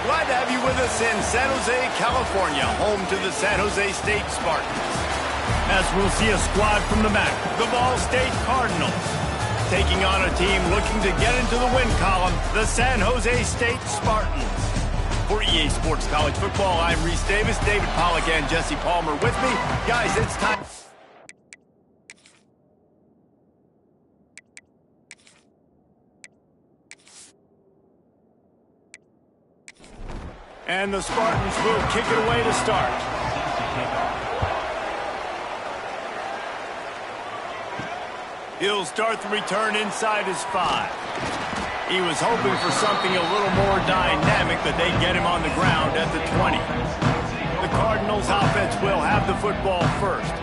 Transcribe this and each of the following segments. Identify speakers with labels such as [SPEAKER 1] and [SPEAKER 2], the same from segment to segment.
[SPEAKER 1] Glad to have you with us in San Jose, California, home to the San Jose State Spartans. As we'll see a squad from the MAC, the Ball State Cardinals, taking on a team looking to get into the win column, the San Jose State Spartans. For EA Sports College Football, I'm Reese Davis, David Pollack, and Jesse Palmer with me. Guys, it's time. And the Spartans will kick it away to start. He'll start the return inside his 5. He was hoping for something a little more dynamic, but they get him on the ground at the 20. The Cardinals offense will have the football first.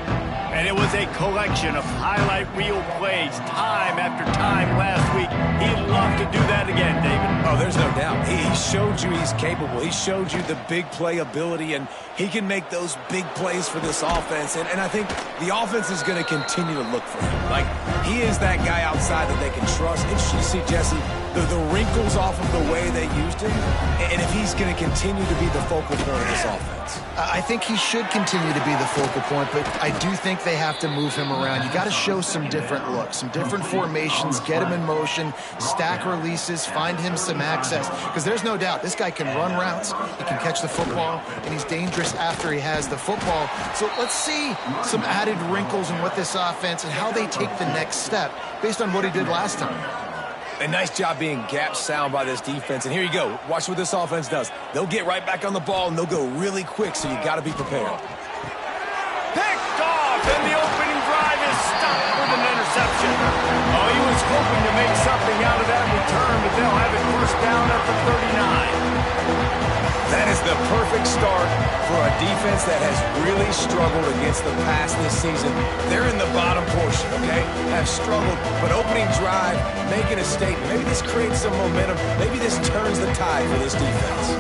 [SPEAKER 1] And it was a collection of highlight reel plays time after time last week. He'd love to do that again, David.
[SPEAKER 2] Oh, there's no doubt. He showed you he's capable. He showed you the big play ability, and he can make those big plays for this offense. And I think the offense is going to continue to look for him. Like, he is that guy outside that they can trust. Interesting to see, Jesse, the wrinkles off of the way they used him, and if he's going to continue to be the focal point of this offense.
[SPEAKER 3] I think he should continue to be the focal point, but I do think they have to move him around. You got to show some different looks, some different formations, get him in motion, stack releases, find him some access, because there's no doubt this guy can run routes, he can catch the football, and he's dangerous after he has the football. So let's see some added wrinkles in what this offense and how they take the next step based on what he did last time.
[SPEAKER 2] A nice job being gap sound by this defense. And here you go. Watch what this offense does. They'll get right back on the ball, and they'll go really quick, so you got to be prepared.
[SPEAKER 1] Picked off, and the opening drive is stopped with an interception. Oh, he was hoping to make something out of that return, but they'll have it first down at the 39.
[SPEAKER 2] That is the perfect start for a defense that has really struggled against the pass this season. They're in the bottom portion, okay? Have struggled, but opening drive, making a statement. Maybe this creates some momentum. Maybe this turns the tide for this defense.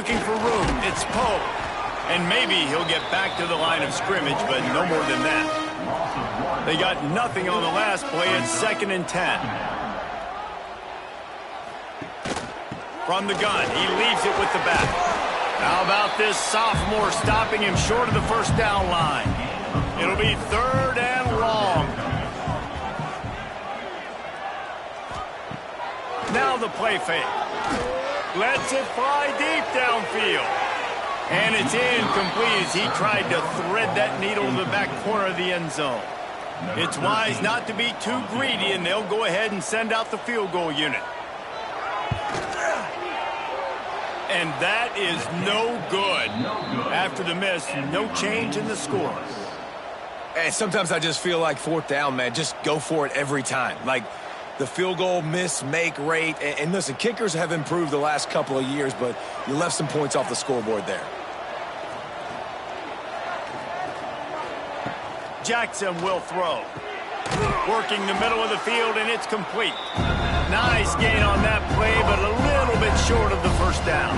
[SPEAKER 1] looking for room. It's Poe. And maybe he'll get back to the line of scrimmage, but no more than that. They got nothing on the last play. It's 2nd and 10. From the gun, he leaves it with the back. How about this sophomore stopping him short of the first down line? It'll be 3rd and long. Now the play fake. Lets it fly deep downfield. And it's incomplete as he tried to thread that needle to the back corner of the end zone. It's wise not to be too greedy, and they'll go ahead and send out the field goal unit. And that is no good. After the miss, no change in the score.
[SPEAKER 2] And sometimes I just feel like 4th down, man. Just go for it every time. Like the field goal miss-make rate. And listen, kickers have improved the last couple of years, but you left some points off the scoreboard there.
[SPEAKER 1] Jackson will throw. Working the middle of the field, and it's complete. Nice gain on that play, but a little bit short of the first down.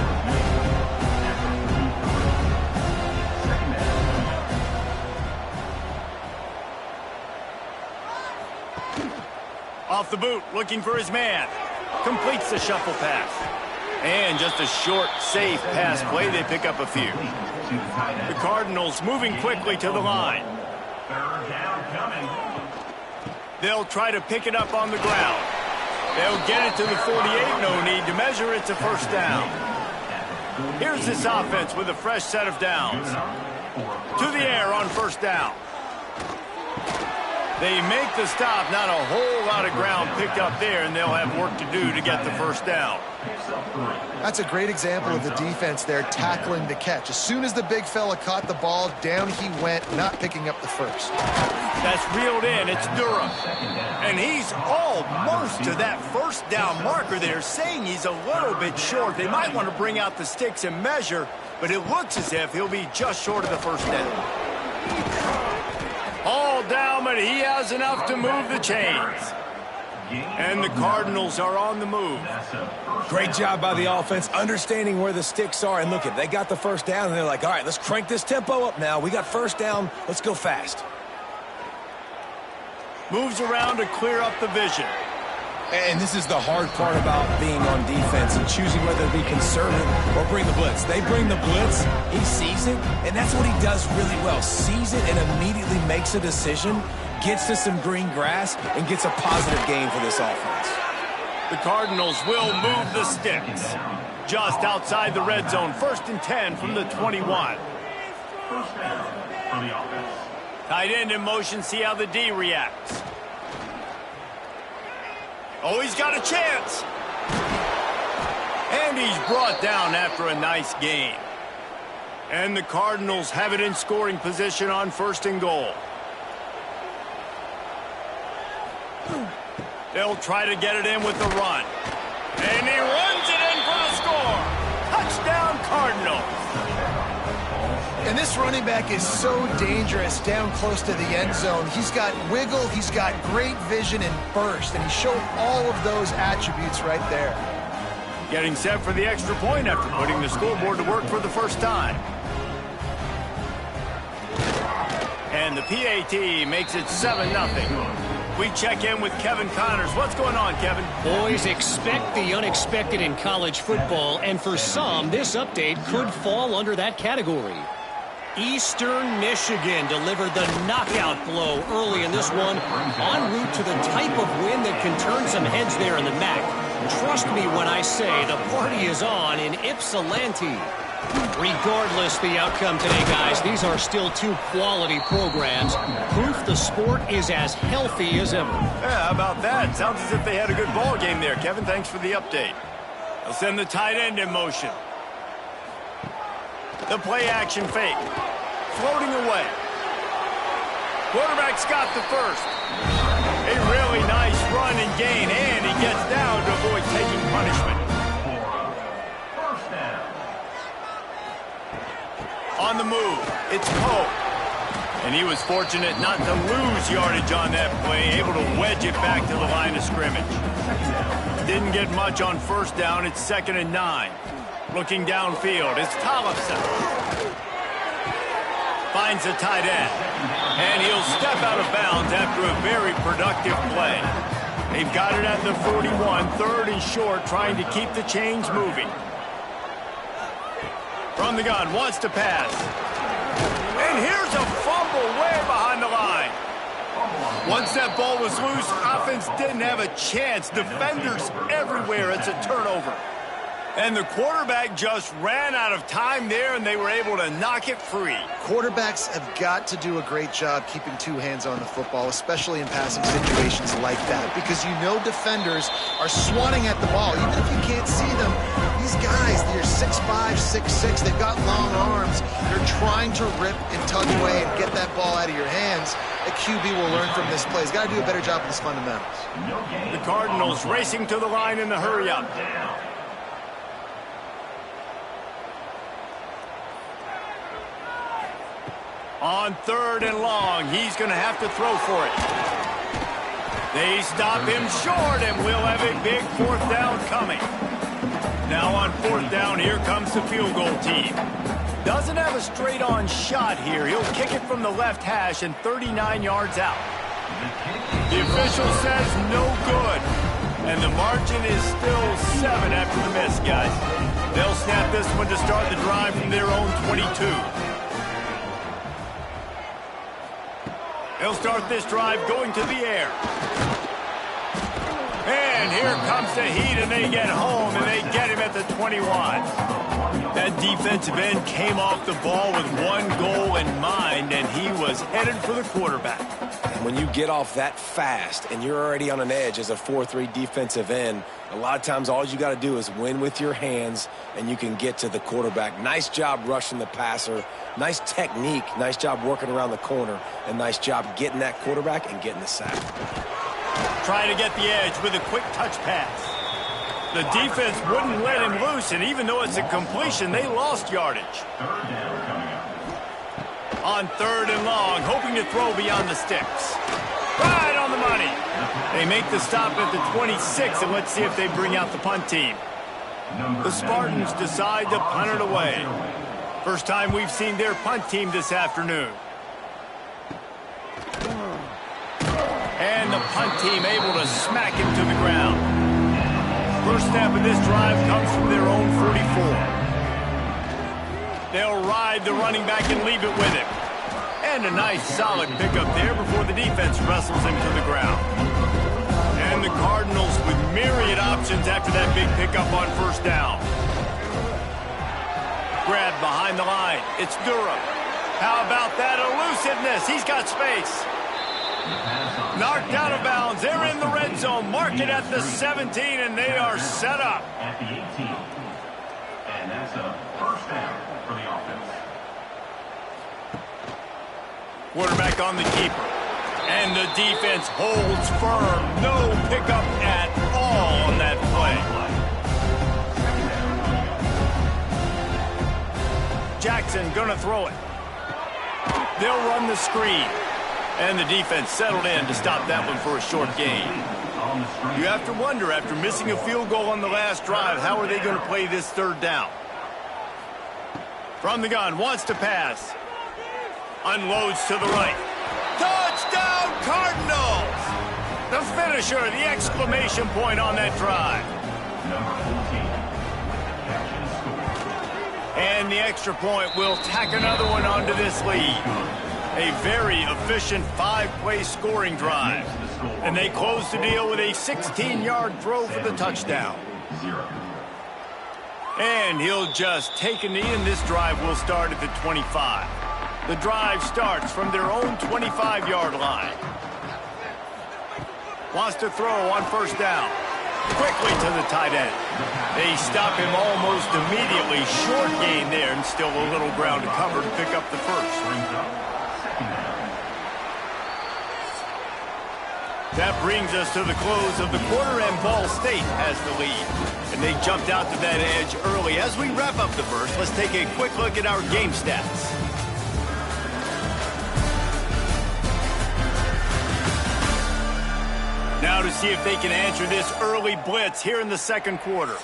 [SPEAKER 1] Off the boot, looking for his man. Completes the shuffle pass. And just a short, safe pass play. They pick up a few. The Cardinals moving quickly to the line. They'll try to pick it up on the ground. They'll get it to the 48. No need to measure. It's a first down. Here's this offense with a fresh set of downs. To the air on first down. They make the stop. Not a whole lot of ground picked up there, and they'll have work to do to get the first down.
[SPEAKER 3] That's a great example of the defense there tackling the catch. As soon as the big fella caught the ball, down he went, not picking up the first.
[SPEAKER 1] That's reeled in. It's Durham. And he's almost to that first down marker there, saying he's a little bit short. They might want to bring out the sticks and measure, but it looks as if he'll be just short of the first down. All down, but he has enough to move the chains. And the Cardinals are on the move.
[SPEAKER 2] Great job by the offense, understanding where the sticks are. And look, they got the first down, and they're like, all right, let's crank this tempo up now. We got first down. Let's go fast.
[SPEAKER 1] Moves around to clear up the vision.
[SPEAKER 2] And this is the hard part about being on defense and choosing whether to be conservative or bring the blitz. They bring the blitz, he sees it, and that's what he does really well. Sees it and immediately makes a decision, gets to some green grass, and gets a positive gain for this offense.
[SPEAKER 1] The Cardinals will move the sticks. Just outside the red zone, 1st and 10 from the 21.
[SPEAKER 4] First down for the offense.
[SPEAKER 1] Tight end in motion, see how the D reacts. Oh, he's got a chance. And he's brought down after a nice gain. And the Cardinals have it in scoring position on 1st and goal. They'll try to get it in with the run. And he runs it in for the score. Touchdown, Cardinals.
[SPEAKER 3] And this running back is so dangerous down close to the end zone. He's got wiggle, he's got great vision and burst, and he showed all of those attributes right there.
[SPEAKER 1] Getting set for the extra point after putting the scoreboard to work for the first time. And the PAT makes it 7-0. We check in with Kevin Connors. What's going on, Kevin?
[SPEAKER 5] Boys, expect the unexpected in college football, and for some, this update could fall under that category. Eastern Michigan delivered the knockout blow early in this one, en route to the type of win that can turn some heads there in the MAC. Trust me when I say the party is on in Ypsilanti. Regardless the outcome today, guys, these are still two quality programs. Proof the sport is as healthy as ever.
[SPEAKER 1] Yeah, how about that? Sounds as if they had a good ball game there, Kevin. Thanks for the update. They'll send the tight end in motion. The play action fake. Floating away. Quarterback's got the first. A really nice run and gain, and he gets down to avoid taking punishment.
[SPEAKER 4] First down.
[SPEAKER 1] On the move, it's Poe. And he was fortunate not to lose yardage on that play, able to wedge it back to the line of scrimmage. Didn't get much on first down. It's 2nd and 9. Looking downfield, it's Tollefson. Finds a tight end. And he'll step out of bounds after a very productive play. They've got it at the 41, third and short, trying to keep the chains moving. From the gun, wants to pass. And here's a fumble way behind the line. Once that ball was loose, offense didn't have a chance. Defenders everywhere. It's a turnover. And the quarterback just ran out of time there, and they were able to knock it free.
[SPEAKER 3] Quarterbacks have got to do a great job keeping two hands on the football, especially in passing situations like that, because you know defenders are swatting at the ball. Even if you can't see them, these guys, they're 6'5", 6'6", they've got long arms. They're trying to rip and tug away and get that ball out of your hands. The QB will learn from this play. He's got to do a better job with his fundamentals.
[SPEAKER 1] The Cardinals racing to the line in the hurry-up. On third and long, he's going to have to throw for it. They stop him short, and we'll have a big fourth down coming. Now on fourth down, here comes the field goal team. Doesn't have a straight-on shot here. He'll kick it from the left hash and 39 yards out. The official says no good, and the margin is still 7 after the miss, guys. They'll snap this one to start the drive from their own 22. They'll start this drive going to the air. And here comes the heat, and they get home, and they get him at the 21. That defensive end came off the ball with one goal in mind, and he was headed for the quarterback.
[SPEAKER 2] And when you get off that fast and you're already on an edge as a 4-3 defensive end, a lot of times all you got to do is win with your hands, and you can get to the quarterback. Nice job rushing the passer. Nice technique. Nice job working around the corner. And nice job getting that quarterback and getting the sack.
[SPEAKER 1] Trying to get the edge with a quick touch pass. The defense wouldn't let him loose, and even though it's a completion, they lost yardage. On third and long, hoping to throw beyond the sticks. Right on the money. They make the stop at the 26, and let's see if they bring out the punt team. The Spartans decide to punt it away. First time we've seen their punt team this afternoon. And the punt team able to smack him to the ground. First snap of this drive comes from their own 44. They'll ride the running back and leave it with him. And a nice solid pickup there before the defense wrestles him to the ground. And the Cardinals with myriad options after that big pickup on first down. Grab behind the line. It's Durham. How about that elusiveness? He's got space. Knocked out of bounds. They're in the red zone. Mark it at the 17, and they are set up.
[SPEAKER 4] At the 18. And that's a first down for the offense.
[SPEAKER 1] Quarterback on the keeper. And the defense holds firm. No pickup at all on that play. Jackson gonna throw it. They'll run the screen. And the defense settled in to stop that one for a short gain. You have to wonder, after missing a field goal on the last drive, how are they going to play this third down? From the gun, wants to pass. Unloads to the right. Touchdown, Cardinals! The finisher, the exclamation point on that drive. And the extra point will tack another one onto this lead. A very efficient 5-play scoring drive. And they close the deal with a 16-yard throw for the touchdown. And he'll just take a knee, and this drive will start at the 25. The drive starts from their own 25-yard line. Wants to throw on first down. Quickly to the tight end. They stop him almost immediately. Short gain there, and still a little ground to cover to pick up the first. That brings us to the close of the quarter, and Ball State has the lead. And they jumped out to that edge early. As we wrap up the first, let's take a quick look at our game stats. Now to see if they can answer this early blitz here in the second quarter.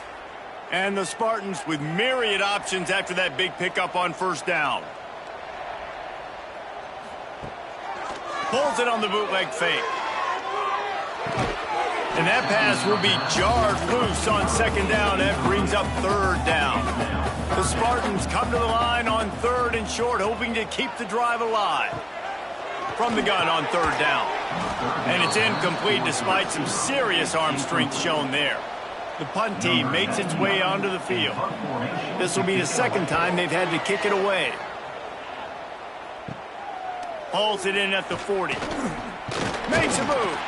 [SPEAKER 1] And the Spartans with myriad options after that big pickup on first down. Pulls it on the bootleg fake. And that pass will be jarred loose on second down. That brings up third down. The Spartans come to the line on third and short, hoping to keep the drive alive. From the gun on third down. And it's incomplete despite some serious arm strength shown there. The punt team makes its way onto the field. This will be the second time they've had to kick it away. Hauls it in at the 40. Makes a move.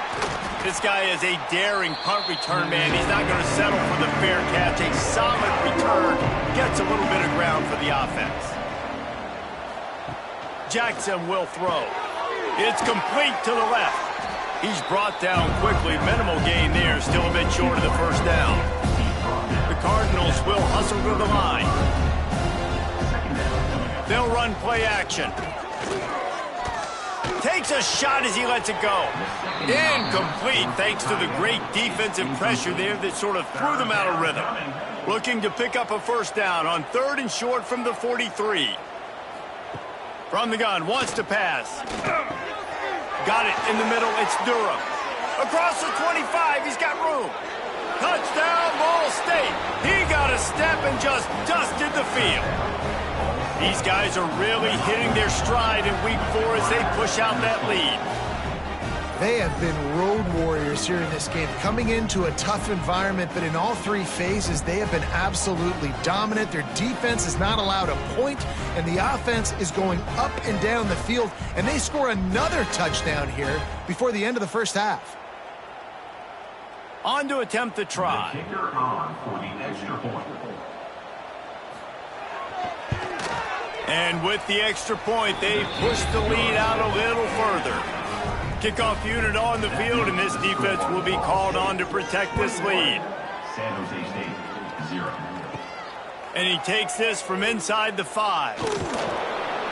[SPEAKER 1] This guy is a daring punt return man. He's not going to settle for the fair catch. A solid return. Gets a little bit of ground for the offense. Jackson will throw. It's complete to the left. He's brought down quickly. Minimal gain there. Still a bit short of the first down. The Cardinals will hustle to the line. They'll run play action. Takes a shot as he lets it go. Incomplete thanks to the great defensive pressure there that sort of threw them out of rhythm. Looking to pick up a first down on third and short from the 43. From the gun, wants to pass. Got it in the middle, it's Durham. Across the 25, he's got room. Touchdown, Ball State. He got a step and just dusted the field. These guys are really hitting their stride in week 4 as they push out that lead.
[SPEAKER 3] They have been road warriors here in this game, coming into a tough environment, but in all 3 phases, they have been absolutely dominant. Their defense is not allowed a point, and the offense is going up and down the field, and they score another touchdown here before the end of the first half.
[SPEAKER 1] On to attempt the try.
[SPEAKER 4] The kicker on for the extra point.
[SPEAKER 1] And with the extra point, they push the lead out a little further. Kickoff unit on the field, and this defense will be called on to protect this lead.
[SPEAKER 4] San Jose State, 0.
[SPEAKER 1] And he takes this from inside the 5.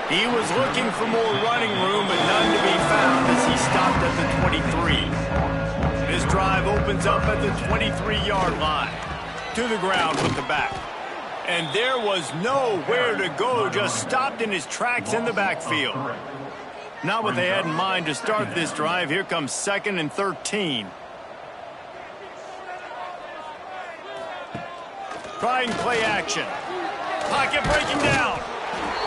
[SPEAKER 1] He was looking for more running room, but none to be found as he stopped at the 23. This drive opens up at the 23-yard line. To the ground with the back. And there was nowhere to go, just stopped in his tracks in the backfield. Not what they had in mind to start this drive. Here comes 2nd and 13. Trying play action. Pocket breaking down.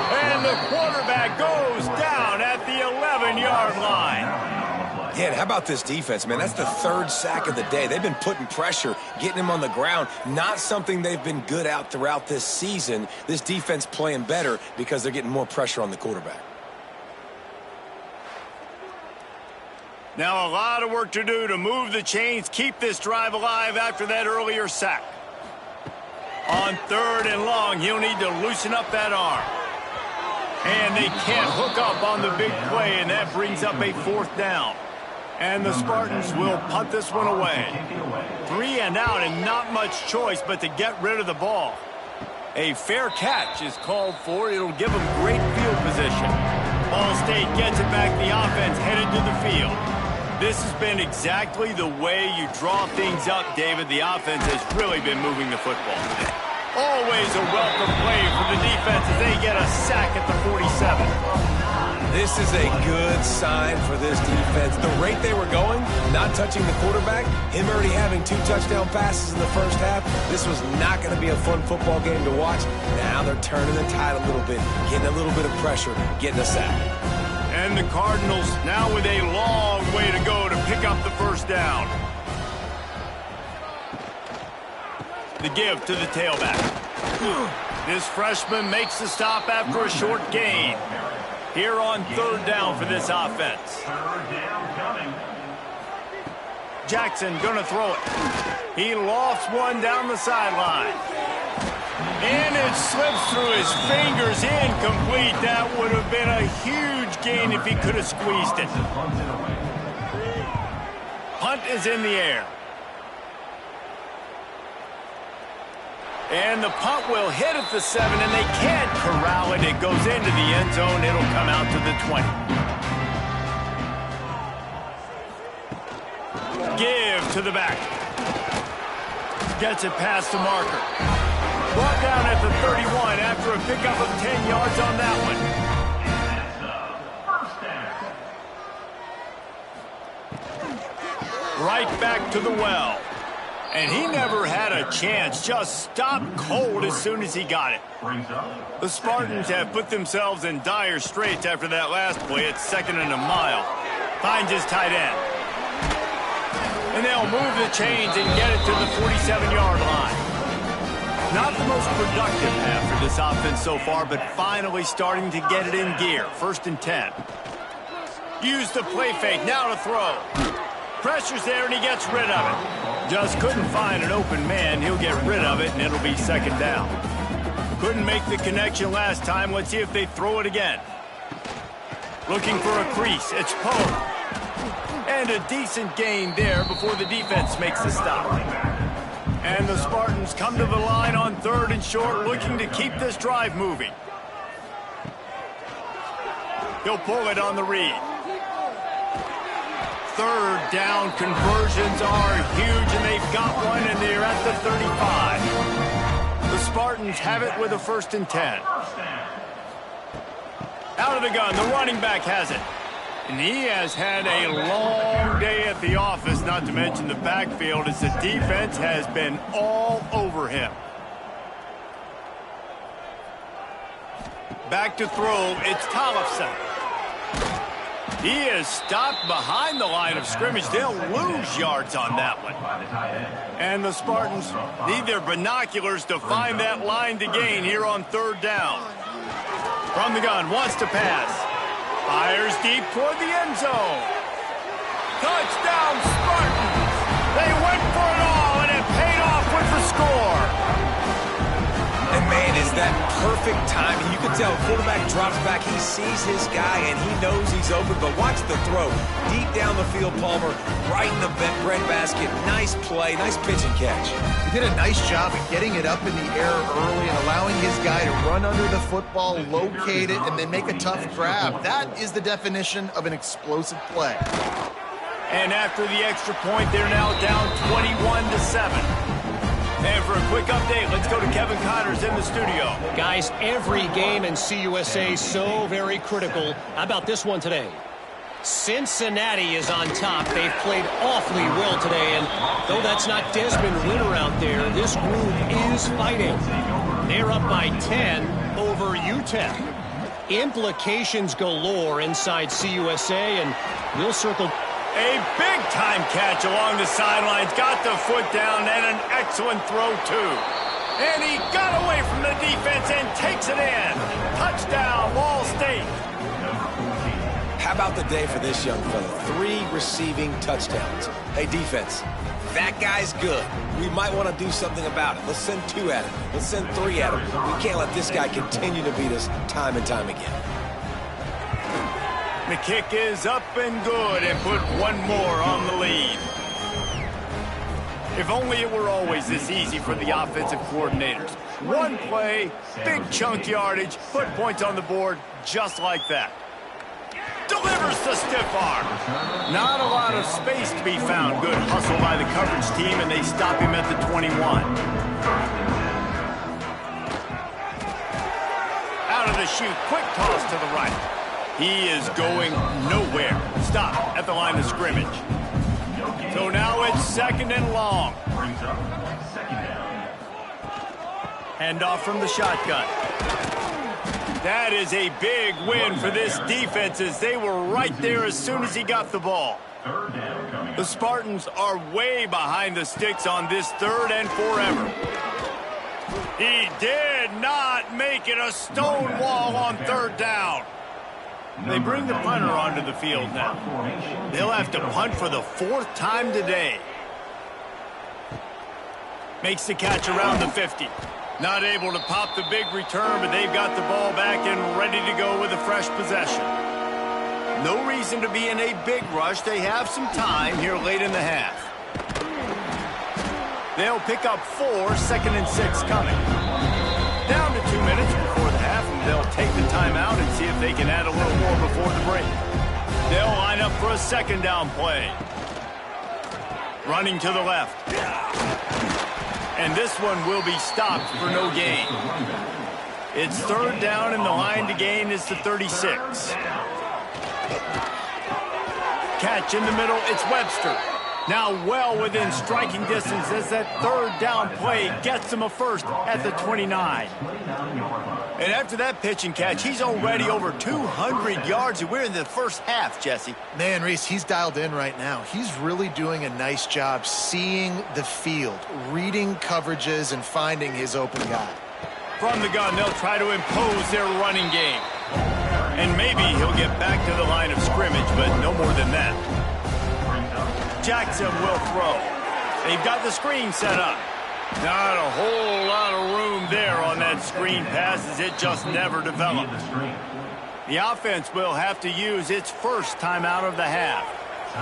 [SPEAKER 1] And the quarterback goes down at the 11-yard line.
[SPEAKER 2] Yeah, and how about this defense, man? That's the 3rd sack of the day. They've been putting pressure, getting him on the ground. Not something they've been good at throughout this season. This defense playing better because they're getting more pressure on the quarterback.
[SPEAKER 1] Now a lot of work to do to move the chains, keep this drive alive after that earlier sack. On 3rd and long, he'll need to loosen up that arm. And they can't hook up on the big play, and that brings up a 4th down. And the Spartans will punt this one away. 3 and out, and not much choice but to get rid of the ball. A fair catch is called for. It'll give them great field position. Ball State gets it back. The offense headed to the field. This has been exactly the way you draw things up, David. The offense has really been moving the football. Always a welcome play for the defense as they get a sack at the 47.
[SPEAKER 2] This is a good sign for this defense. The rate they were going, not touching the quarterback, him already having 2 touchdown passes in the first half, this was not going to be a fun football game to watch. Now they're turning the tide a little bit, getting a little bit of pressure, getting a sack.
[SPEAKER 1] And the Cardinals now with a long way to go to pick up the first down. The give to the tailback. This freshman makes the stop after a short gain. Here on 3rd down for this offense.
[SPEAKER 4] 3rd down coming.
[SPEAKER 1] Jackson gonna throw it. He lofts one down the sideline. And it slips through his fingers, incomplete. That would have been a huge gain if he could have squeezed it. Punt is in the air. And the punt will hit at the 7, and they can't corral it. It goes into the end zone. It'll come out to the 20. Give to the back. Gets it past the marker. Brought down at the 31 after a pickup of 10 yards on that one. Right back to the well. And he never had a chance. Just stopped cold as soon as he got it. The Spartans have put themselves in dire straits after that last play. It's 2nd and a mile. Finds his tight end. And they'll move the chains and get it to the 47-yard line. Not the most productive half for this offense so far, but finally starting to get it in gear. 1st and 10. Use the play fake. Now to throw. Pressure's there, and he gets rid of it. Just couldn't find an open man. He'll get rid of it, and it'll be 2nd down. Couldn't make the connection last time. Let's see if they throw it again. Looking for a crease. It's Poe. And a decent gain there before the defense makes the stop. And the Spartans come to the line on 3rd and short, looking to keep this drive moving. He'll pull it on the read. 3rd down conversions are huge, and they've got one, and they're at the 35. The Spartans have it with a 1st and 10. Out of the gun, the running back has it. And he has had a long day at the office, not to mention the backfield, as the defense has been all over him. Back to throw, it's Tollefson. He is stopped behind the line of scrimmage. They'll lose yards on that one. And the Spartans need their binoculars to find that line to gain here on 3rd down. From the gun, wants to pass. Fires deep toward the end zone. Touchdown, Spartans! They went for it all, and it paid off with the score.
[SPEAKER 2] And, man, is that perfect timing. You can tell quarterback drops back. He sees his guy, and he knows he's open. But watch the throw. Deep down the field, Palmer, right in the breadbasket. Nice play, nice pitch and catch.
[SPEAKER 3] He did a nice job of getting it up in the air early and allowing his guy to run under the football, locate it, and then make a tough grab. That is the definition of an explosive play.
[SPEAKER 1] And after the extra point, they're now down 21-7. And for a quick update, let's go to Kevin Connors in the studio.
[SPEAKER 5] Guys, every game in CUSA so very critical. How about this one today? Cincinnati is on top. They've played awfully well today, and though that's not Desmond Ritter out there, this group is fighting. They're up by 10 over UTEP. Implications galore inside CUSA, and we'll circle.
[SPEAKER 1] A big-time catch along the sidelines. Got the foot down, and an excellent throw, too. And he got away from the defense and takes it in. Touchdown, Ball State.
[SPEAKER 2] How about the day for this young fella? 3 receiving touchdowns. Hey, defense, that guy's good. We might want to do something about it. Let's send 2 at him. Let's send 3 at him. We can't let this guy continue to beat us time and time again.
[SPEAKER 1] The kick is up and good, and put one more on the lead. If only it were always this easy for the offensive coordinators. One play, big chunk yardage, put points on the board just like that. Delivers the stiff arm. Not a lot of space to be found. Good hustle by the coverage team, and they stop him at the 21. Out of the chute, quick toss to the right. He is going nowhere. Stop at the line of scrimmage. So now it's 2nd and long. Handoff from the shotgun. That is a big win for this defense, as they were right there as soon as he got the ball. The Spartans are way behind the sticks on this 3rd and forever. He did not make it a stone wall on 3rd down. They bring the punter onto the field now. They'll have to punt for the 4th time today. Makes the catch around the 50. Not able to pop the big return, but they've got the ball back and ready to go with a fresh possession. No reason to be in a big rush. They have some time here late in the half. They'll pick up 4, 2nd and 6 coming. Down to 2 minutes before the half, and they'll take the timeout and see if they can add a little more before the break. They'll line up for a 2nd down play. Running to the left. And this one will be stopped for no gain. It's third down, and the line to gain is the 36. Catch in the middle, it's Webster. Now well within striking distance as that third down play gets him a first at the 29. And after that pitch and catch, he's already over 200 yards, and we're in the first half, Jesse.
[SPEAKER 3] Man, Reese, he's dialed in right now. He's really doing a nice job seeing the field, reading coverages, and finding his open guy.
[SPEAKER 1] From the gun, they'll try to impose their running game. And maybe he'll get back to the line of scrimmage, but no more than that. Jackson will throw. They've got the screen set up. Not a whole lot of room there on that screen pass as it just never developed. The offense will have to use its first timeout of the half.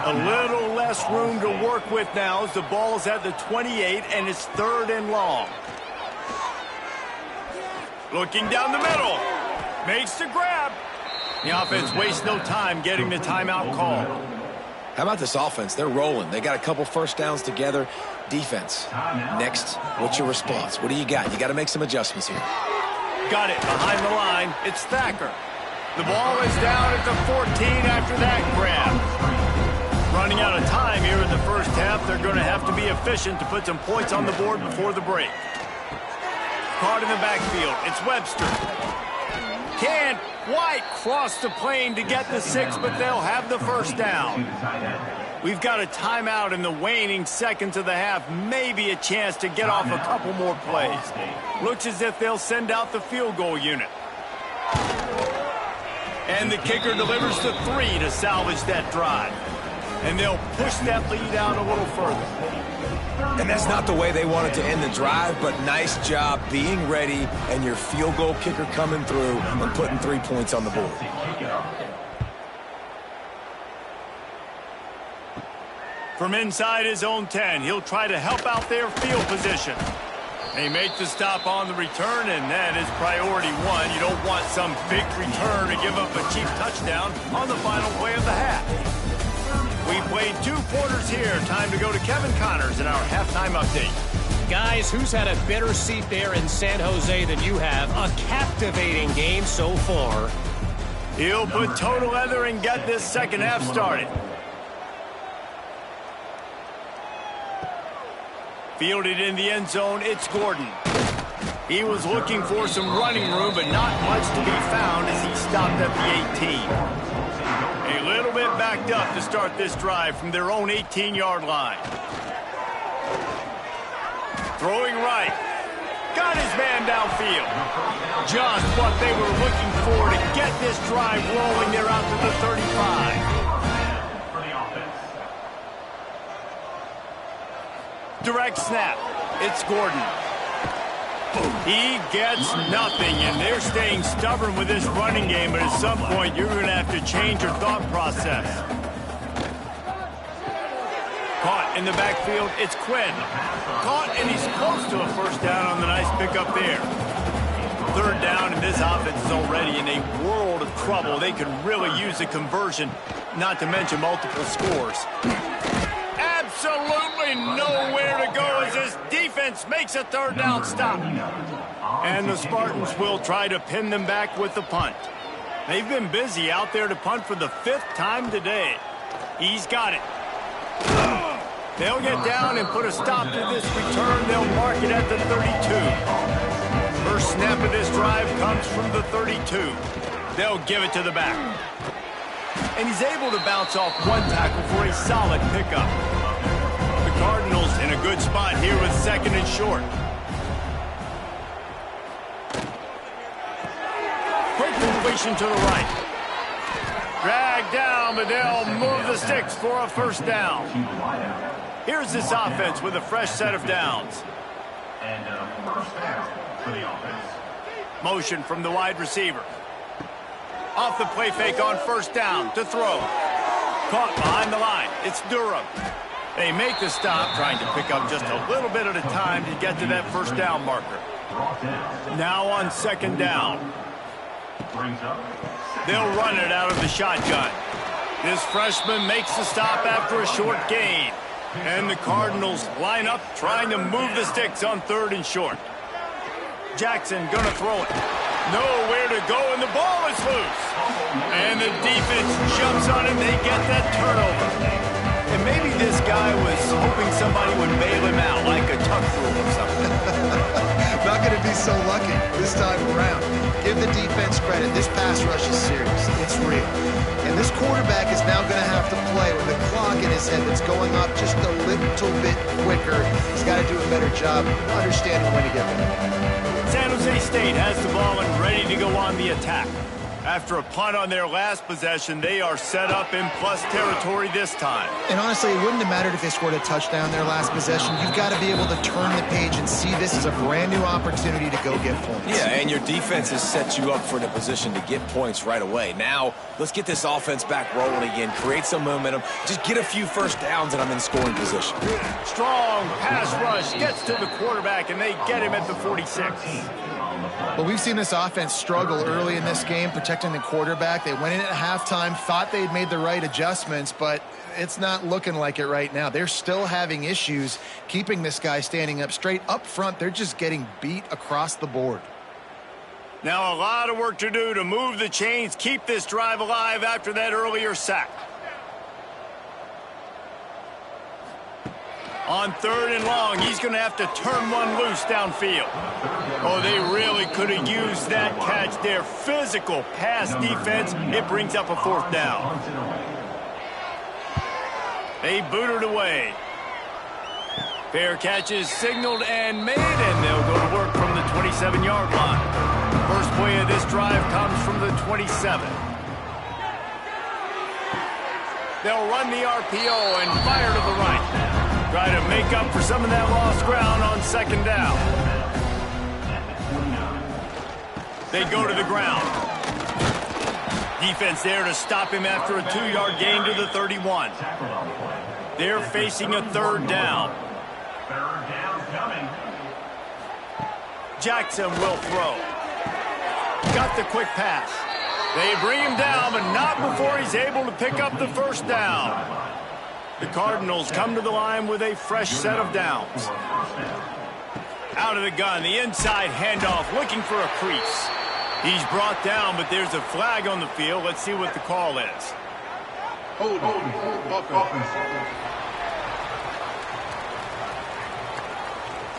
[SPEAKER 1] A little less room to work with now as the ball's at the 28 and it's third and long. Looking down the middle. Makes the grab. The offense wastes no time getting the timeout call.
[SPEAKER 2] How about this offense? They're rolling. They got a couple first downs together. Defense. Next, what's your response? What do you got? You got to make some adjustments here.
[SPEAKER 1] Got it behind the line. It's Thacker. The ball is down at the 14 after that grab. Running out of time here in the first half. They're going to have to be efficient to put some points on the board before the break. Caught in the backfield. It's Webster. Can White cross the plane to get the 6, but they'll have the first down. We've got a timeout in the waning seconds of the half. Maybe a chance to get off a couple more plays. Looks as if they'll send out the field goal unit. And the kicker delivers the 3 to salvage that drive. And they'll push that lead out a little further.
[SPEAKER 2] And that's not the way they wanted to end the drive, but nice job being ready and your field goal kicker coming through and putting 3 points on the board.
[SPEAKER 1] From inside his own 10, he'll try to help out their field position. They make the stop on the return, and that is priority 1. You don't want some big return to give up a cheap touchdown on the final play of the half. We played 2 quarters here. Time to go to Kevin Connors in our halftime update.
[SPEAKER 5] Guys, who's had a better seat there in San Jose than you have? A captivating game so far.
[SPEAKER 1] He'll put toe to leather and get this second half started. Fielded in the end zone, it's Gordon. He was looking for some running room, but not much to be found as he stopped at the 18. A little bit backed up to start this drive from their own 18-yard line. Throwing right. Got his man downfield. Just what they were looking for to get this drive rolling. They're out to the 35. Direct snap. It's Gordon. He gets nothing, and they're staying stubborn with this running game, but at some point you're going to have to change your thought process. Caught in the backfield, it's Quinn. Caught, and he's close to a first down on the nice pickup there. Third down, and this offense is already in a world of trouble. They could really use a conversion, not to mention multiple scores. Absolutely nowhere to go as this defense makes a third down stop. And the Spartans will try to pin them back with the punt. They've been busy out there to punt for the 5th time today. He's got it. They'll get down and put a stop to this return. They'll mark it at the 32. First snap of this drive comes from the 32. They'll give it to the back. And he's able to bounce off one tackle for a solid pickup. The Cardinals in a good spot here with second and short. Quick completion to the right. Dragged down, but they'll move the sticks for a first down. Here's this offense with a fresh set of downs.
[SPEAKER 4] And first down for the offense.
[SPEAKER 1] Motion from the wide receiver. Off the play fake on first down to throw. Caught behind the line. It's Durham. They make the stop, trying to pick up just a little bit at a time to get to that first down marker. Now on second down. They'll run it out of the shotgun. This freshman makes the stop after a short gain. And the Cardinals line up trying to move the sticks on 3rd and short. Jackson gonna throw it. Nowhere to go, and the ball is loose. And the defense jumps on it, and they get that turnover. And maybe this guy was hoping somebody would bail him out, like a tuck rule or something.
[SPEAKER 3] Not going to be so lucky this time around. Give the defense credit. This pass rush is serious. It's real. And this quarterback is now going to have to play with a clock in his head that's going up just a little bit quicker. He's got to do a better job understanding when to get there.
[SPEAKER 1] San Jose State has the ball and ready to go on the attack. After a punt on their last possession, they are set up in plus territory this time.
[SPEAKER 3] And honestly, it wouldn't have mattered if they scored a touchdown their last possession. You've got to be able to turn the page and see this as a brand new opportunity to go get points.
[SPEAKER 2] Yeah, and your defense has set you up for the position to get points right away. Now, let's get this offense back rolling again, create some momentum, just get a few first downs, and I'm in scoring position.
[SPEAKER 1] Strong pass rush gets to the quarterback, and they get him at the 46.
[SPEAKER 3] But we've seen this offense struggle early in this game, protecting the quarterback. They went in at halftime, thought they'd made the right adjustments, but it's not looking like it right now. They're still having issues keeping this guy standing up straight. Up front, they're just getting beat across the board.
[SPEAKER 1] Now a lot of work to do to move the chains, keep this drive alive after that earlier sack. On 3rd and long, he's going to have to turn one loose downfield. Oh, they really could have used that catch there. Physical pass defense. It brings up a 4th down. They boot it away. Fair catch is signaled and made, and they'll go to work from the 27-yard line. First play of this drive comes from the 27. They'll run the RPO and fire to the right. Try to make up for some of that lost ground on 2nd down. They go to the ground. Defense there to stop him after a 2-yard gain to the 31. They're facing a 3rd down. Jackson will throw. Got the quick pass. They bring him down, but not before he's able to pick up the 1st down. The Cardinals come to the line with a fresh set of downs. Out of the gun, the inside handoff, looking for a crease. He's brought down, but there's a flag on the field. Let's see what the call is.
[SPEAKER 4] Hold.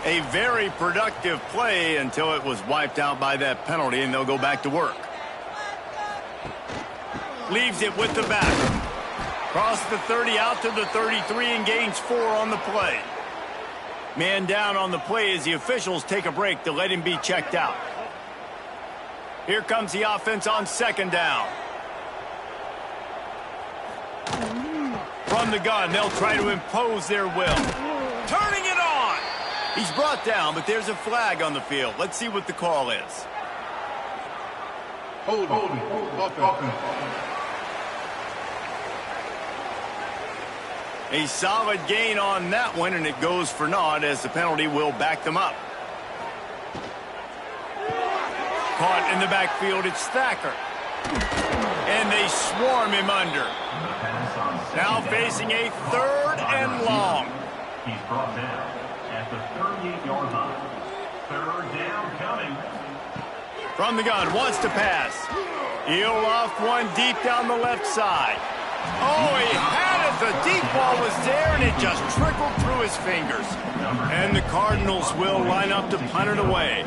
[SPEAKER 1] A very productive play until it was wiped out by that penalty, and they'll go back to work. Leaves it with the back. Cross the 30 out to the 33 and gains 4 on the play. Man down on the play as the officials take a break to let him be checked out. Here comes the offense on 2nd down. From the gun, they'll try to impose their will. Turning it on! He's brought down, but there's a flag on the field. Let's see what the call is.
[SPEAKER 4] Hold.
[SPEAKER 1] A solid gain on that one, and it goes for naught as the penalty will back them up. Caught in the backfield, it's Thacker. And they swarm him under. Now facing a 3rd and long.
[SPEAKER 4] He's brought down at the 38-yard line. 3rd down coming.
[SPEAKER 1] From the gun, wants to pass. He'll off one deep down the left side. Oh, he had it. The deep ball was there, and it just trickled through his fingers. And the Cardinals will line up to punt it away.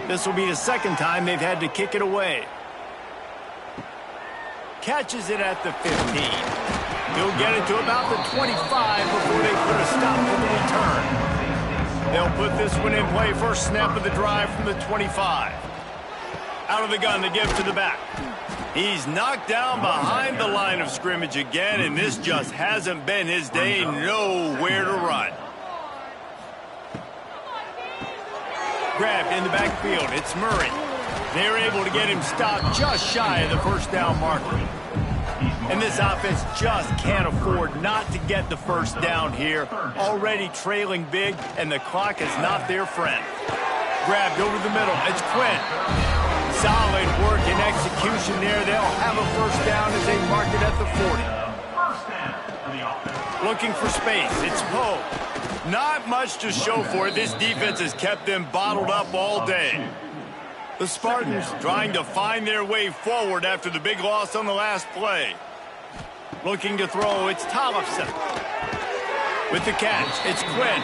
[SPEAKER 1] This will be the 2nd time they've had to kick it away. Catches it at the 15. He'll get it to about the 25 before they put a stop to the return. They'll put this one in play. First snap of the drive from the 25. Out of the gun, the give to the back. He's knocked down behind the line of scrimmage again, and this just hasn't been his day. Nowhere to run. Grabbed in the backfield. It's Murray. They're able to get him stopped just shy of the 1st down marker. And this offense just can't afford not to get the 1st down here. Already trailing big, and the clock is not their friend. Grabbed over the middle. It's Quinn. Solid work and execution there. They'll have a 1st down as they mark it at the 40. looking for space. It's Poe. Not much to show for it. This defense has kept them bottled up all day. The Spartans trying to find their way forward after the big loss on the last play. Looking to throw, it's Tollefson. With the catch, it's Quinn.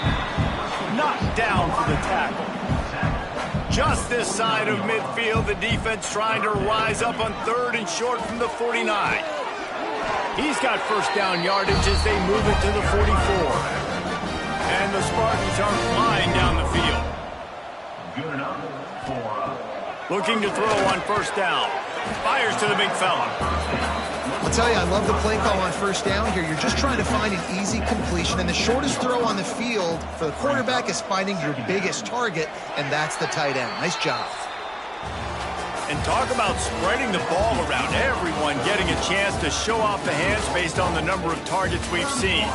[SPEAKER 1] Knocked down for the tackle. Just this side of midfield, the defense trying to rise up on 3rd and short from the 49. He's got first down yardage as they move it to the 44. And the Spartans are flying down the field.
[SPEAKER 4] Good enough for
[SPEAKER 1] looking to throw on first down. Fires to the big fella.
[SPEAKER 3] I'll tell you, I love the play call on first down here. You're just trying to find an easy completion, and the shortest throw on the field for the quarterback is finding your biggest target, and that's the tight end. Nice job.
[SPEAKER 1] And talk about spreading the ball around. Everyone getting a chance to show off the hands based on the number of targets we've seen.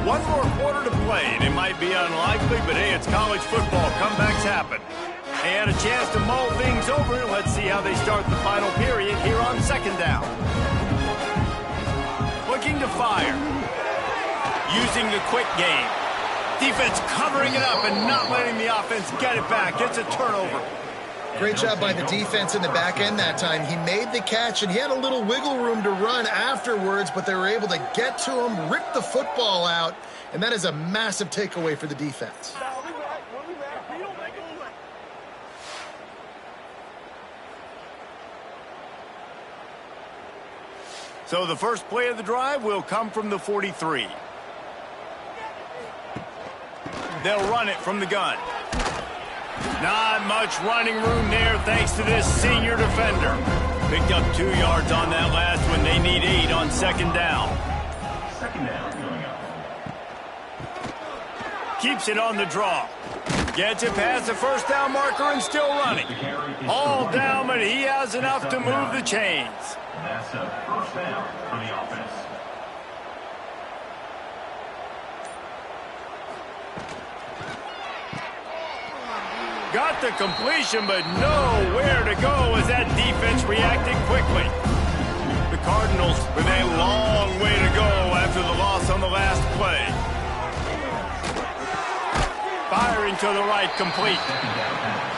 [SPEAKER 1] One more quarter to play, and it might be unlikely, but hey, it's college football. Comebacks happen. They had a chance to mull things over. Let's see how they start the final period here on second down. Looking to fire. Using the quick game. Defense covering it up and not letting the offense get it back. It's a turnover.
[SPEAKER 3] Great job by the defense in the back end that time. He made the catch, and he had a little wiggle room to run afterwards, but they were able to get to him, rip the football out, and that is a massive takeaway for the defense.
[SPEAKER 1] So the first play of the drive will come from the 43. They'll run it from the gun. Not much running room there thanks to this senior defender. Picked up 2 yards on that last one. They need 8 on second down.
[SPEAKER 4] second down coming up.
[SPEAKER 1] Keeps it on the draw. Gets it past the first down marker and still running. All down, but he has enough to move the chains.
[SPEAKER 4] That's a first down for the offense.
[SPEAKER 1] Got the completion, but nowhere to go as that defense reacted quickly. The Cardinals with a long way to go after the loss on the last play. Firing to the right, complete.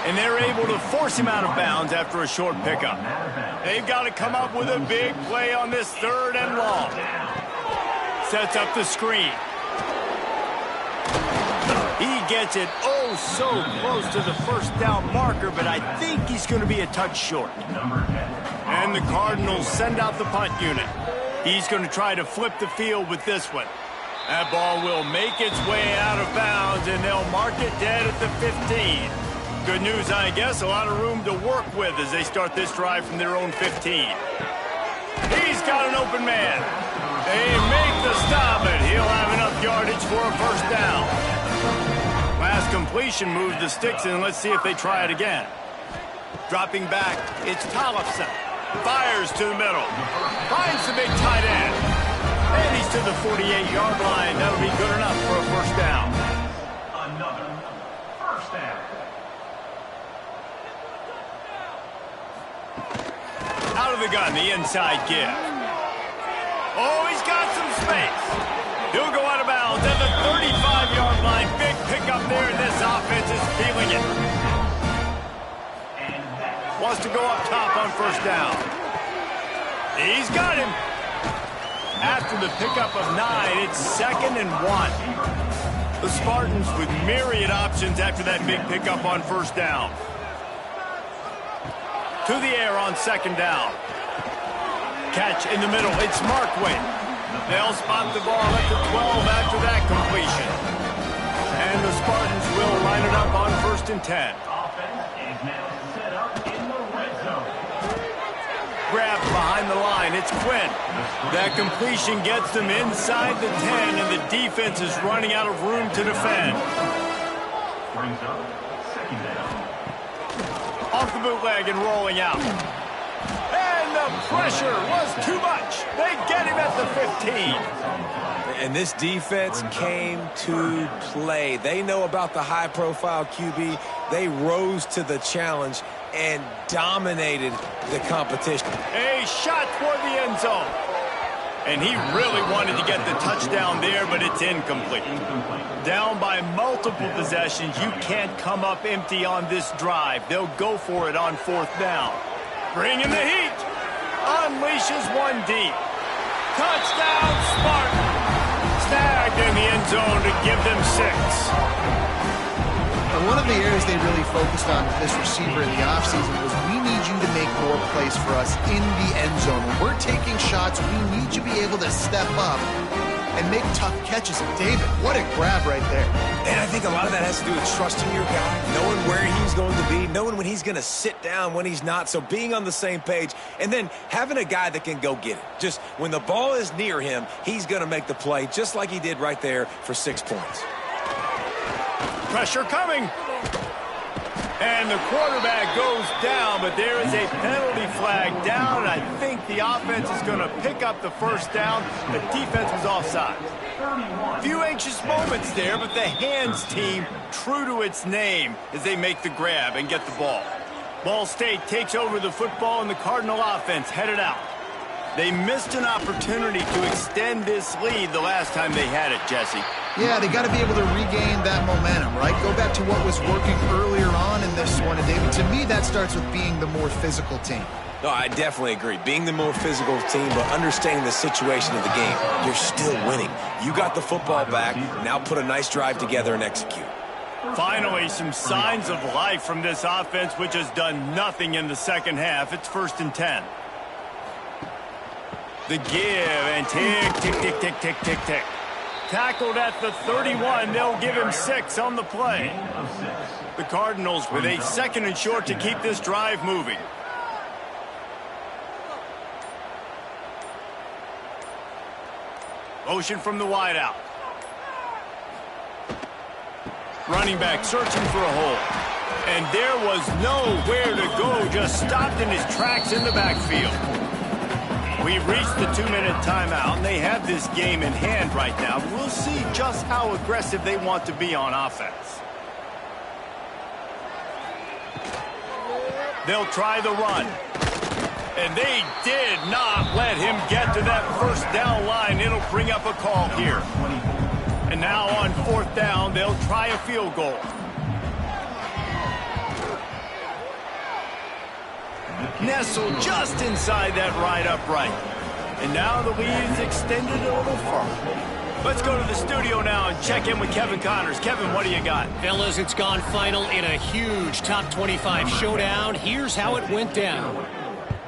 [SPEAKER 1] And they're able to force him out of bounds after a short pickup. They've got to come up with a big play on this 3rd and long. Sets up the screen. He gets it oh so close to the first down marker, but I think he's going to be a touch short. And the Cardinals send out the punt unit. He's going to try to flip the field with this one. That ball will make its way out of bounds, and they'll mark it dead at the 15. Good news, I guess, a lot of room to work with as they start this drive from their own 15. He's got an open man. They make the stop, and he'll have enough yardage for a first down. Last completion moved the sticks in. Let's see if they try it again. Dropping back, it's Tollefson. Fires to the middle. Finds the big tight end. And he's to the 48-yard line. That'll be good enough for a first down.
[SPEAKER 4] Another first down.
[SPEAKER 1] Out of the gun, the inside give. Oh, he's got some space. He'll go out of bounds at the 35-yard line. Big pickup there, and this offense is feeling it. Wants to go up top on first down. He's got him. After the pickup of 9, it's 2nd and 1. The Spartans with myriad options after that big pickup on first down. To the air on second down. Catch in the middle. It's Markway. They'll spot the ball at the 12 after that completion. And the Spartans will line it up on 1st and 10.
[SPEAKER 4] Offense is now set up in the red zone.
[SPEAKER 1] Grabbed behind the line. It's Quinn. That completion gets them inside the 10, and the defense is running out of room to defend.
[SPEAKER 4] Brings up second down.
[SPEAKER 1] Off the bootleg and rolling out. And the pressure was too much. They get him at the 15.
[SPEAKER 2] And this defense came to play. They know about the high-profile QB. they rose to the challenge and dominated the competition.
[SPEAKER 1] A shot toward the end zone. And he really wanted to get the touchdown there, but it's incomplete. Down by multiple possessions, you can't come up empty on this drive. They'll go for it on 4th down. Bringing the heat. Unleashes one deep. Touchdown, Spartan. Snagged in the end zone to give them 6.
[SPEAKER 3] And one of the areas they really focused on with this receiver in the offseason was we need you to make more plays for us in the end zone. When we're taking shots, we need you to be able to step up and make tough catches. And David, what a grab right there.
[SPEAKER 2] And I think a lot of that has to do with trusting your guy, knowing where he's going to be, knowing when he's going to sit down, when he's not. So being on the same page, and then having a guy that can go get it. Just when the ball is near him, he's going to make the play, just like he did right there for 6 points.
[SPEAKER 1] Pressure coming. And the quarterback goes down, but there is a penalty flag down, and I think the offense is going to pick up the 1st down. The defense was offside. Few anxious moments there, but the hands team true to its name as they make the grab and get the ball. Ball State takes over the football, and the Cardinal offense headed out. They missed an opportunity to extend this lead the last time they had it, Jesse.
[SPEAKER 3] Yeah, they got to be able to regain that momentum, right? Go back to what was working earlier on in this one. And David, to me, that starts with being the more physical team.
[SPEAKER 2] No, I definitely agree. Being the more physical team, but understanding the situation of the game. You're still winning. You got the football back. Now put a nice drive together and execute.
[SPEAKER 1] Finally, some signs of life from this offense, which has done nothing in the second half. It's 1st and 10. The give, and tick, tick, tick, tick, tick, tick, tick. Tackled at the 31. They'll give him 6 on the play. The Cardinals with a 2nd and short to keep this drive moving. Motion from the wideout. Running back searching for a hole. And there was nowhere to go, just stopped in his tracks in the backfield. We've reached the 2-minute timeout, and they have this game in hand right now. We'll see just how aggressive they want to be on offense. They'll try the run. And they did not let him get to that 1st down line. It'll bring up a call here. And now on 4th down, they'll try a field goal. Nestled just inside that right upright. And now the lead is extended a little further. Let's go to the studio now and check in with Kevin Connors. Kevin, what do you got?
[SPEAKER 5] Fellas, it's gone final in a huge top 25 showdown. Here's how it went down.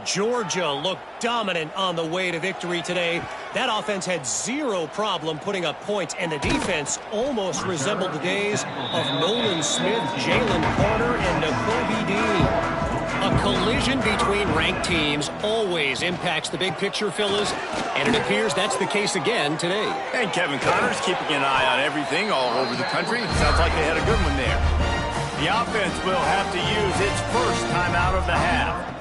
[SPEAKER 5] Georgia looked dominant on the way to victory today. That offense had zero problem putting up points, and the defense almost resembled the days of Nolan Smith, Jalen Carter, and Nakobe Dean. A collision between ranked teams always impacts the big picture, fellas, and it appears that's the case again today.
[SPEAKER 1] And Kevin Connors keeping an eye on everything all over the country. Sounds like they had a good one there. The offense will have to use its first timeout of the half.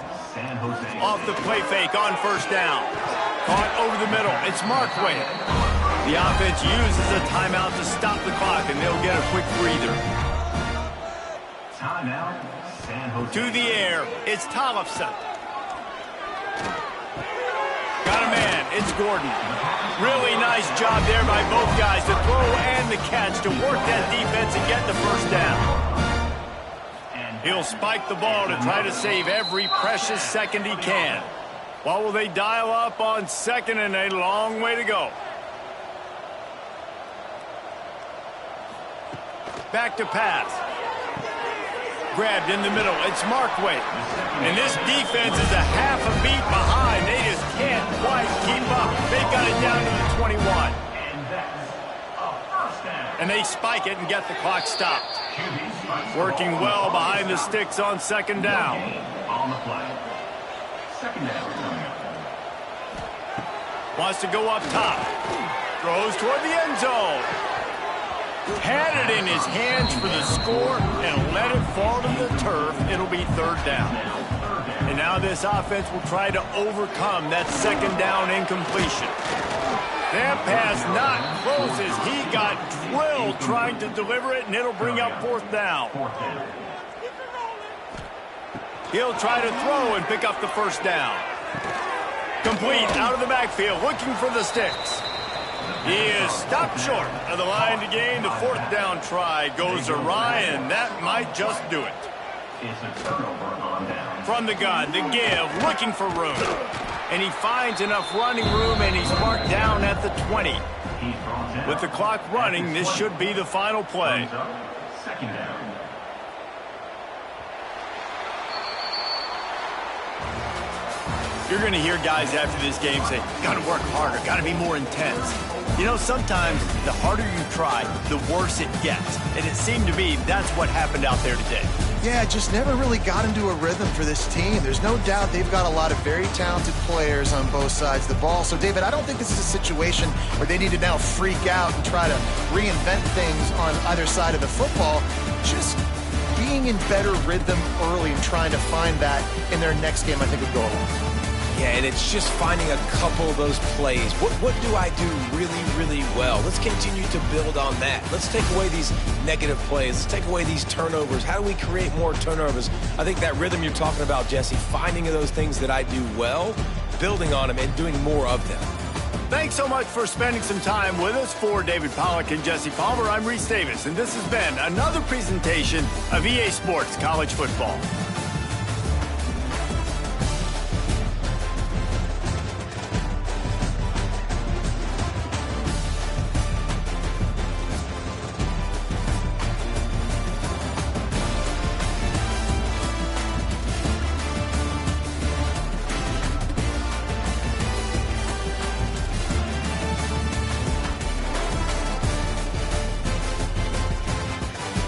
[SPEAKER 1] Off the play fake on 1st down. Caught over the middle. It's Markway. The offense uses a timeout to stop the clock, and they'll get a quick breather.
[SPEAKER 4] Timeout.
[SPEAKER 1] To the air, it's Tollefson. Got a man, it's Gordon. Really nice job there by both guys, the throw and the catch to work that defense and get the 1st down. He'll spike the ball to try to save every precious second he can. What will they dial up on 2nd and a long way to go? Back to pass. Grabbed in the middle. It's Markway. And this defense is a half a beat behind. They just can't quite keep up. They've got it down to the 21. And they spike it and get the clock stopped. Working well behind the sticks on 2nd down.
[SPEAKER 4] On the play. 2nd down.
[SPEAKER 1] Wants to go up top. Throws toward the end zone. Had it in his hands for the score and let it fall to the turf. It'll be 3rd down. And now this offense will try to overcome that 2nd down incompletion. That pass not close as he got drilled trying to deliver it, and it'll bring up 4th down. He'll try to throw and pick up the first down. Complete out of the backfield, looking for the sticks. He is stopped short of the line to gain. The fourth down try goes awry, and that might just do it.
[SPEAKER 4] It's a turnover on down.
[SPEAKER 1] From the gun, the give, looking for room. And he finds enough running room, and he's marked down at the 20. With the clock running, this should be the final play.
[SPEAKER 4] Second down.
[SPEAKER 1] You're going to hear guys after this game say, got to work harder, got to be more intense. You know, sometimes the harder you try, the worse it gets. And it seemed to me that's what happened out there today.
[SPEAKER 3] Yeah, just never really got into a rhythm for this team. There's no doubt they've got a lot of very talented players on both sides of the ball. So, David, I don't think this is a situation where they need to now freak out and try to reinvent things on either side of the football. Just being in better rhythm early and trying to find that in their next game, I think would go a long way.
[SPEAKER 2] Yeah, and it's just finding a couple of those plays. What do I do really, really well? Let's continue to build on that. Let's take away these negative plays. Let's take away these turnovers. How do we create more turnovers? I think that rhythm you're talking about, Jesse, finding those things that I do well, building on them, and doing more of them.
[SPEAKER 1] Thanks so much for spending some time with us. For David Pollack and Jesse Palmer, I'm Reese Davis, and this has been another presentation of EA Sports College Football.